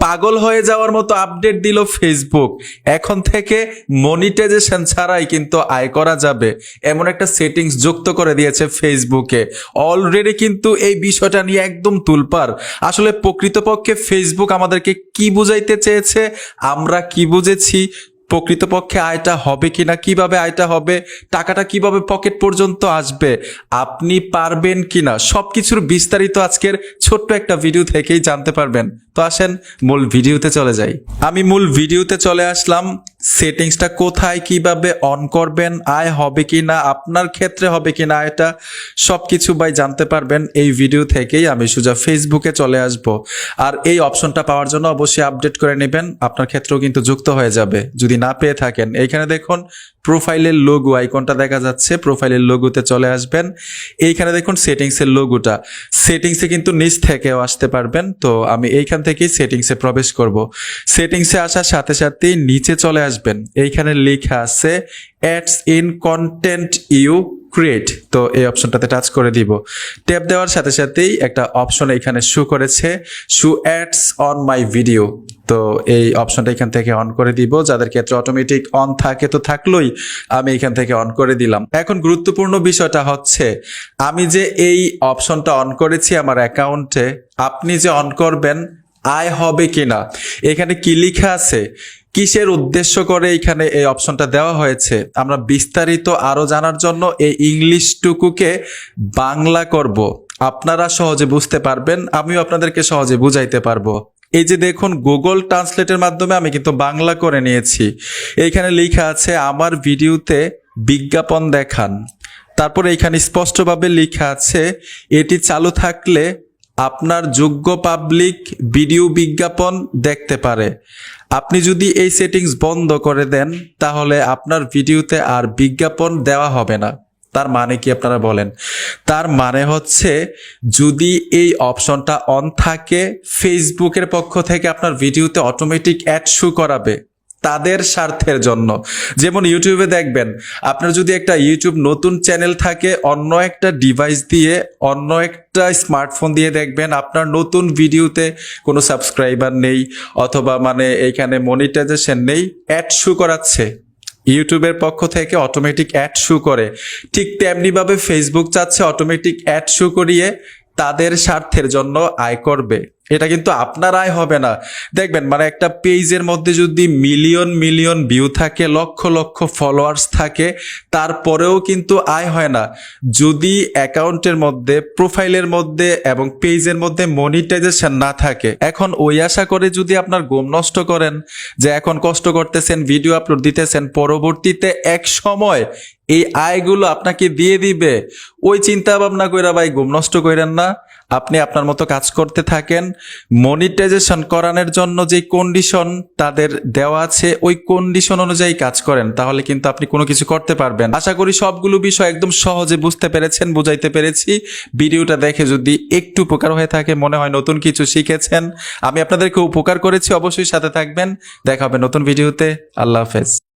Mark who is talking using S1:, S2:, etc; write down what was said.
S1: পাগল হয়ে যাওয়ার মতো আপডেট দিল ফেসবুক। এখন থেকে মনিটাইজেশন ছাড়াই কিন্তু আয় করা যাবে এমন একটা সেটিংস যুক্ত করে দিয়েছে ফেসবুকে। অলরেডি কিন্তু এই বিষয়টা নিয়ে একদম তুলপার। আসলে প্রকৃতপক্ষে ফেসবুক আমাদেরকে কি বুঝাইতে চেয়েছে, আমরা কি বুঝেছি, প্রকৃতপক্ষে আয়টা হবে কিনা, কিভাবে আয়টা হবে, টাকাটা কিভাবে পকেট পর্যন্ত আসবে, আপনি পারবেন কিনা, সবকিছুর বিস্তারিত আজকের ছোট্ট একটা ভিডিও থেকেই জানতে পারবেন। তো আসেন মূল ভিডিওতে চলে যাই। আমি মূল ভিডিওতে চলে আসলাম। সেটিংসটা কোথায় কিভাবে অন করবেন, আয় হবে কিনা, আপনার ক্ষেত্রে হবে কিনা, এটা সবকিছু ভাই জানতে পারবেন এই ভিডিও থেকেই। আমি সোজা ফেসবুকে চলে আসব। আর এই অপশনটা পাওয়ার জন্য অবশ্যই আপডেট করে নেবেন, আপনার ক্ষেত্রেও কিন্তু যুক্ত হয়ে যাবে যদি না পেয়ে থাকেন। এইখানে দেখুন প্রোফাইলের লোগো আইকনটা দেখা যাচ্ছে, প্রোফাইলের লোগোতে চলে আসবেন। এইখানে দেখুন সেটিংসের লোগোটা, সেটিংসে কিন্তু নিচ থেকেও আসতে পারবেন। তো আমি এইখান থেকেই সেটিংসে প্রবেশ করব। সেটিংসে আসার সাথে সাথেই নিচে চলে আসবেন, এইখানে লেখা আছে ads in content you create. তো এই অপশনটাতে টাচ করে দিব। ট্যাপ দেওয়ার সাথে সাথেই একটা অপশন এখানে শো করেছে, show ads on my video. তো এই অপশনটা এখান থেকে অন করে দিব। যাদের ক্ষেত্রে অটোমেটিক অন থাকে তো থাকলোই, আমি এখান থেকে অন করে দিলাম। এখন গুরুত্বপূর্ণ বিষয়টা হচ্ছে, আমি যে এই অপশনটা অন করেছি আমার অ্যাকাউন্টে, আপনি যে অন করবেন আয় হবে কিনা, এখানে কি লেখা আছে, কিসের উদ্দেশ্য করে এখানে এই অপশনটা দেওয়া হয়েছে, আমরা বিস্তারিত আরো জানার জন্য এই ইংলিশটুকুকে বাংলা করব। আপনারা সহজে বুঝতে পারবেন, আমিও আপনাদেরকে সহজে বুঝাইতে পারবো। এই যে দেখুন গুগল ট্রান্সলেটের মাধ্যমে আমি কিন্তু বাংলা করে নিয়েছি। এইখানে লেখা আছে আমার ভিডিওতে বিজ্ঞাপন দেখান। তারপরে এখানে স্পষ্টভাবে লেখা আছে এটি চালু থাকলে আপনার যোগ্য পাবলিক ভিডিও বিজ্ঞাপন দেখতে পারে। আপনি যদি এই সেটিংস বন্ধ করে দেন তাহলে আপনার ভিডিওতে আর বিজ্ঞাপন দেওয়া হবে না। তার মানে কি আপনারা বলেন? তার মানে হচ্ছে যদি এই অপশনটা অন থাকে, ফেসবুকের পক্ষ থেকে আপনার ভিডিওতে অটোমেটিক অ্যাড শো করাবে তাদের স্বার্থের জন্য। যেমন ইউটিউবে দেখবেন, আপনার যদি একটা ইউটিউব নতুন চ্যানেল থাকে, অন্য একটা ডিভাইস দিয়ে, অন্য একটা স্মার্টফোন দিয়ে দেখবেন আপনার নতুন ভিডিওতে কোনো সাবস্ক্রাইবার নেই, অথবা মানে এখানে মনিটাইজেশন নেই, অ্যাড শো করাচ্ছে, ইউটিউবের পক্ষ থেকে অটোমেটিক অ্যাড শো করে। ঠিক তেমনিভাবে ফেসবুক চাচ্ছে অটোমেটিক অ্যাড শো করিয়ে তাদের স্বার্থের জন্য আয় করবে। এটা কিন্তু আপনার আয় হবে না। দেখবেন মানে একটা পেজের মধ্যে যদি মিলিয়ন মিলিয়ন ভিউ থাকে, লক্ষ লক্ষ ফলোয়ার্স থাকে, তারপরেও কিন্তু আয় হয় না যদি অ্যাকাউন্টের মধ্যে, প্রোফাইলের মধ্যে এবং পেজের মধ্যে মনিটাইজেশন না থাকে। এখন ওই আশা করে যদি আপনার ঘুম নষ্ট করেন যে এখন কষ্ট করতেছেন, ভিডিও আপলোড দিতেছেন, পরবর্তীতে এক সময় এই আয়গুলো আপনাকে দিয়ে দিবে, ওই চিন্তা ভাবনা কইরা ভাই ঘুম নষ্ট কইরেন না। আপনি আপনার মতো কাজ করতে থাকেন। মনিটাইজেশন করানোর জন্য যে কন্ডিশন তাদের দেওয়া আছে, ওই কন্ডিশন অনুযায়ী কাজ করেন, তাহলে কিন্তু আপনি কোনো কিছু করতে পারবেন। আশা করি সবগুলো বিষয় একদম সহজে বুঝতে পেরেছেন, বুঝাইতে পেরেছি। ভিডিওটা দেখে যদি একটু উপকার হয়ে থাকে, মনে হয় নতুন কিছু শিখেছেন, আমি আপনাদেরকে উপকার করেছি, অবশ্যই সাথে থাকবেন। দেখা হবে নতুন ভিডিওতে। আল্লাহ হাফেজ।